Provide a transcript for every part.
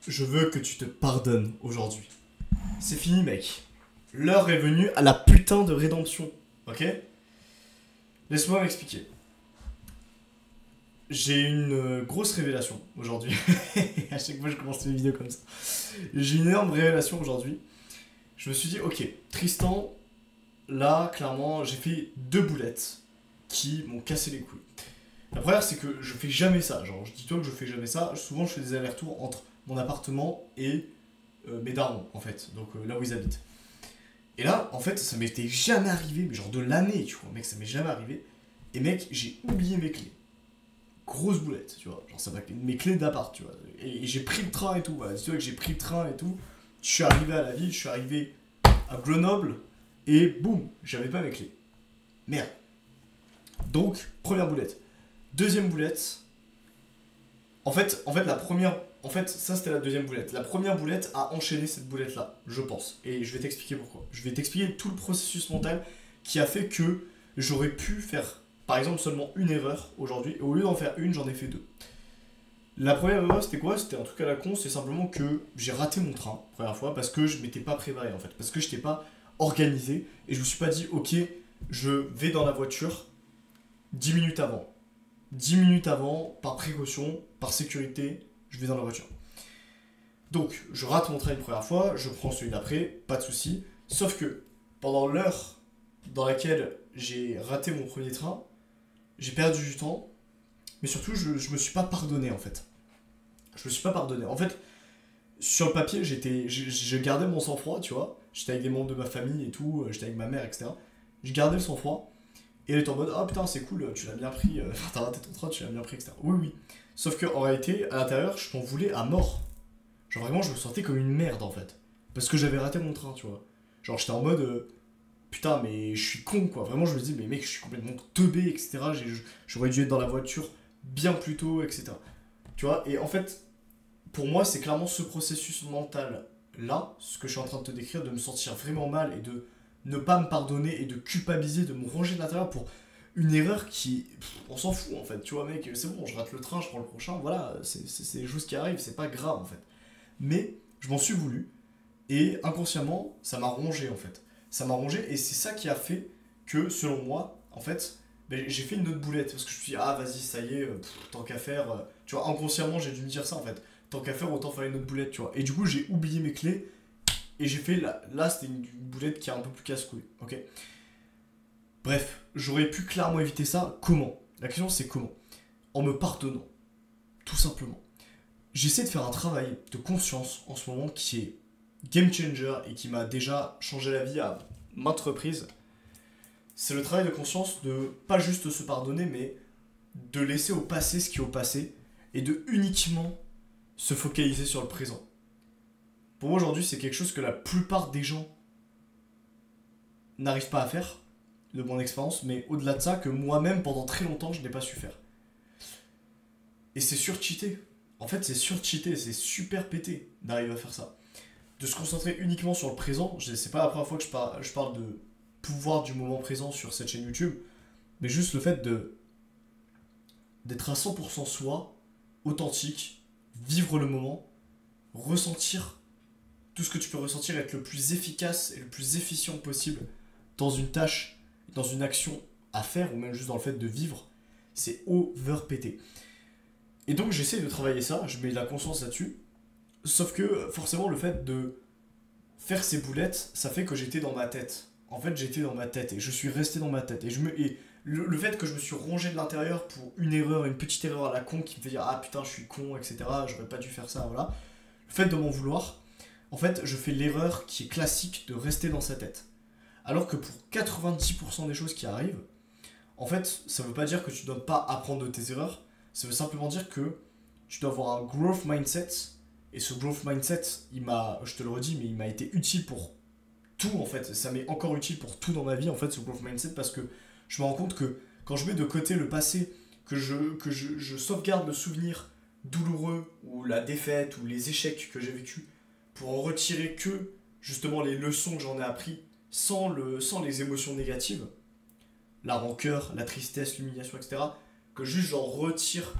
Je veux que tu te pardonnes aujourd'hui. C'est fini, mec. L'heure est venue à la putain de rédemption. Ok? Laisse-moi m'expliquer. J'ai une grosse révélation aujourd'hui. À chaque fois, je commence mes vidéos comme ça. J'ai une énorme révélation aujourd'hui. Je me suis dit, ok, Tristan, là, clairement, j'ai fait deux boulettes qui m'ont cassé les couilles. La première, c'est que je fais jamais ça. Genre, je dis-toi que je fais jamais ça. Souvent, je fais des allers-retours entre mon appartement et mes darons, en fait. Donc, là où ils habitent. Et là, en fait, ça m'était jamais arrivé, mais genre de l'année, tu vois, mec, ça m'est jamais arrivé. Et mec, j'ai oublié mes clés. Grosse boulette, tu vois. Genre, ça m'a mes clés d'appart, tu vois. Et j'ai pris le train et tout. Voilà. Dis-toi que j'ai pris le train et tout. Je suis arrivé à la ville, je suis arrivé à Grenoble. Et boum, j'avais pas mes clés. Merde. Donc, première boulette. Deuxième boulette. En fait, la première. En fait, ça c'était la deuxième boulette. La première boulette a enchaîné cette boulette-là, je pense. Et je vais t'expliquer pourquoi. Je vais t'expliquer tout le processus mental qui a fait que j'aurais pu faire, par exemple, seulement une erreur aujourd'hui. Et au lieu d'en faire une, j'en ai fait deux. La première erreur, c'était quoi? C'était un truc à la con, c'est simplement que j'ai raté mon train, première fois, parce que je m'étais pas préparé en fait. Parce que je n'étais pas organisé. Et je me suis pas dit, ok, je vais dans la voiture 10 minutes avant. 10 minutes avant, par précaution, par sécurité, je vais dans la voiture. Donc, je rate mon train une première fois, je prends celui d'après, pas de souci. Sauf que, pendant l'heure dans laquelle j'ai raté mon premier train, j'ai perdu du temps, mais surtout, je me suis pas pardonné en fait. Je me suis pas pardonné. En fait, sur le papier, je gardais mon sang-froid, tu vois. J'étais avec des membres de ma famille et tout, j'étais avec ma mère, etc. Je gardais le sang-froid. Et elle était en mode, ah putain, c'est cool, tu l'as bien pris, t'as raté ton train, tu l'as bien pris, etc. Oui, oui. Sauf qu'en réalité, à l'intérieur, je m'en voulais à mort. Genre vraiment, je me sentais comme une merde en fait. Parce que j'avais raté mon train, tu vois. Genre, j'étais en mode, putain, mais je suis con quoi. Vraiment, je me dis, mais mec, je suis complètement teubé, etc. J'aurais dû être dans la voiture bien plus tôt, etc. Tu vois, et en fait, pour moi, c'est clairement ce processus mental là, ce que je suis en train de te décrire, de me sentir vraiment mal et de ne pas me pardonner et de culpabiliser, de me ranger de l'intérieur pour une erreur qui. On s'en fout en fait, tu vois, mec, c'est bon, je rate le train, je prends le prochain, voilà, c'est des choses qui arrivent, c'est pas grave en fait. Mais je m'en suis voulu et inconsciemment, ça m'a rongé en fait. Ça m'a rongé et c'est ça qui a fait que, selon moi, en fait, ben, j'ai fait une autre boulette parce que je me suis dit, ah vas-y, ça y est, tant qu'à faire, tu vois, inconsciemment, j'ai dû me dire ça en fait. Tant qu'à faire, autant faire une autre boulette, tu vois. Et du coup, j'ai oublié mes clés et j'ai fait là c'était une boulette qui est un peu plus casse-couille, ok. Bref, j'aurais pu clairement éviter ça. Comment? La question c'est comment? En me pardonnant, tout simplement. J'essaie de faire un travail de conscience en ce moment qui est game changer et qui m'a déjà changé la vie à maintes reprises. C'est le travail de conscience de pas juste se pardonner, mais de laisser au passé ce qui est au passé et de uniquement se focaliser sur le présent. Pour moi aujourd'hui, c'est quelque chose que la plupart des gens n'arrivent pas à faire, de mon expérience, mais au-delà de ça, que moi-même pendant très longtemps je n'ai pas su faire. Et c'est surcheaté. En fait, c'est surcheaté, c'est super pété d'arriver à faire ça. De se concentrer uniquement sur le présent, c'est pas la première fois que je parle de pouvoir du moment présent sur cette chaîne YouTube, mais juste le fait d'être à 100% soi, authentique, vivre le moment, ressentir tout ce que tu peux ressentir, être le plus efficace et le plus efficient possible dans une tâche, dans une action à faire, ou même juste dans le fait de vivre, c'est overpété. Et donc j'essaie de travailler ça, je mets de la conscience là-dessus, sauf que forcément le fait de faire ces boulettes, ça fait que j'étais dans ma tête. En fait j'étais dans ma tête et je suis resté dans ma tête. Et le fait que je me suis rongé de l'intérieur pour une erreur, une petite erreur à la con qui me fait dire ah putain je suis con, etc. J'aurais pas dû faire ça, voilà. Le fait de m'en vouloir, en fait je fais l'erreur qui est classique de rester dans sa tête. Alors que pour 90% des choses qui arrivent, en fait, ça veut pas dire que tu dois pas apprendre de tes erreurs, ça veut simplement dire que tu dois avoir un growth mindset, et ce growth mindset, je te le redis, mais il m'a été utile pour tout en fait, ça m'est encore utile pour tout dans ma vie en fait, ce growth mindset, parce que je me rends compte que quand je mets de côté le passé, que je sauvegarde le souvenir douloureux, ou la défaite, ou les échecs que j'ai vécu, pour en retirer que justement les leçons que j'en ai appris, sans les émotions négatives, la rancœur, la tristesse, l'humiliation, etc., que juste j'en retire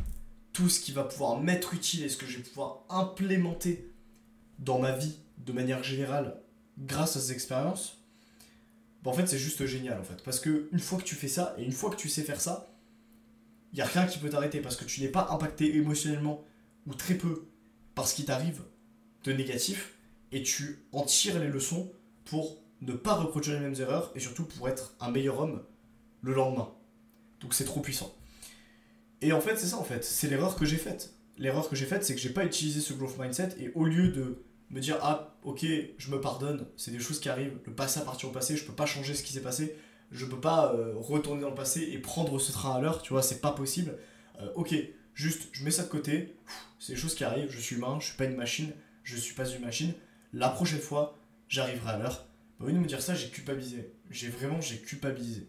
tout ce qui va pouvoir m'être utile et ce que je vais pouvoir implémenter dans ma vie, de manière générale, grâce à ces expériences, bah, en fait, c'est juste génial, en fait. Parce que une fois que tu fais ça, et une fois que tu sais faire ça, il n'y a rien qui peut t'arrêter, parce que tu n'es pas impacté émotionnellement, ou très peu, par ce qui t'arrive de négatif, et tu en tires les leçons pour ne pas reproduire les mêmes erreurs, et surtout pour être un meilleur homme le lendemain. Donc c'est trop puissant. Et en fait, c'est ça, en fait. C'est l'erreur que j'ai faite. L'erreur que j'ai faite, c'est que j'ai pas utilisé ce growth mindset, et au lieu de me dire, ah, ok, je me pardonne, c'est des choses qui arrivent, le passé appartient au passé, je peux pas changer ce qui s'est passé, je peux pas retourner dans le passé et prendre ce train à l'heure, tu vois, c'est pas possible. Ok, juste, je mets ça de côté, c'est des choses qui arrivent, je suis humain, je suis pas une machine, je suis pas une machine, la prochaine fois, j'arriverai à l'heure. Bah, au lieu de me dire ça, j'ai culpabilisé. J'ai culpabilisé.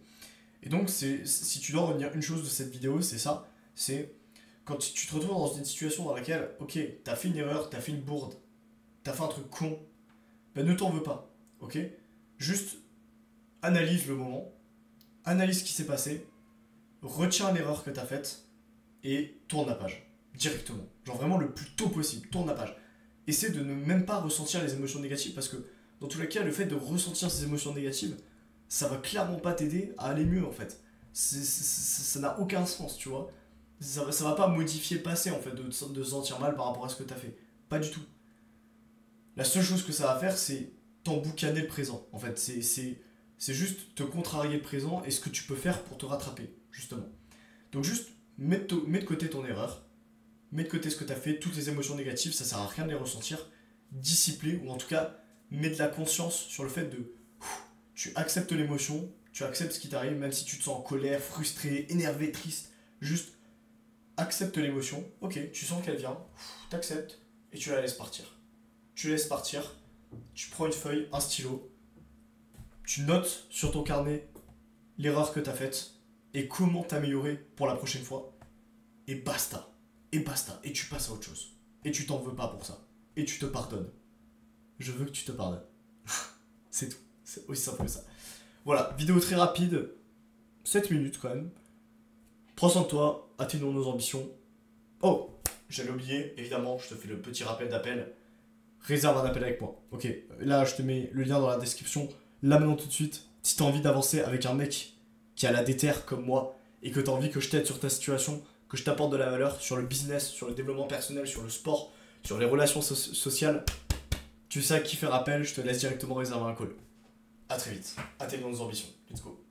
Et donc, si tu dois retenir une chose de cette vidéo, c'est ça, c'est quand tu te retrouves dans une situation dans laquelle, ok, t'as fait une erreur, t'as fait une bourde, t'as fait un truc con, ben ne t'en veux pas, ok? Juste analyse le moment, analyse ce qui s'est passé, retiens l'erreur que t'as faite et tourne la page, directement. Genre vraiment le plus tôt possible, tourne la page. Essaie de ne même pas ressentir les émotions négatives parce que dans tous les cas, le fait de ressentir ces émotions négatives, ça va clairement pas t'aider à aller mieux en fait. Ça n'a aucun sens, tu vois. Ça va pas modifier le passé en fait, de se sentir mal par rapport à ce que t'as fait. Pas du tout. La seule chose que ça va faire, c'est t'emboucaner le présent. En fait, c'est juste te contrarier le présent et ce que tu peux faire pour te rattraper, justement. Donc juste, mets de côté ton erreur, mets de côté ce que tu as fait, toutes les émotions négatives, ça sert à rien de les ressentir. Discipliner, ou en tout cas, mets de la conscience sur le fait de... Tu acceptes l'émotion, tu acceptes ce qui t'arrive, même si tu te sens en colère, frustré, énervé, triste. Juste, accepte l'émotion, ok, tu sens qu'elle vient, t'acceptes, et tu la laisses partir. Tu laisses partir, tu prends une feuille, un stylo, tu notes sur ton carnet l'erreur que tu as faite et comment t'améliorer pour la prochaine fois. Et basta. Et basta. Et tu passes à autre chose. Et tu t'en veux pas pour ça. Et tu te pardonnes. Je veux que tu te pardonnes. C'est tout. C'est aussi simple que ça. Voilà, vidéo très rapide. 7 minutes quand même. Prends soin de toi. Atteignons nos ambitions. Oh, j'allais oublier. Évidemment, je te fais le petit rappel d'appel. Réserve un appel avec moi. Ok, là je te mets le lien dans la description. Là maintenant tout de suite, si t'as envie d'avancer avec un mec qui a la déterre comme moi et que t'as envie que je t'aide sur ta situation, que je t'apporte de la valeur sur le business, sur le développement personnel, sur le sport, sur les relations sociales, tu sais à qui faire appel, je te laisse directement réserver un call. A très vite, atteignons nos ambitions. Let's go.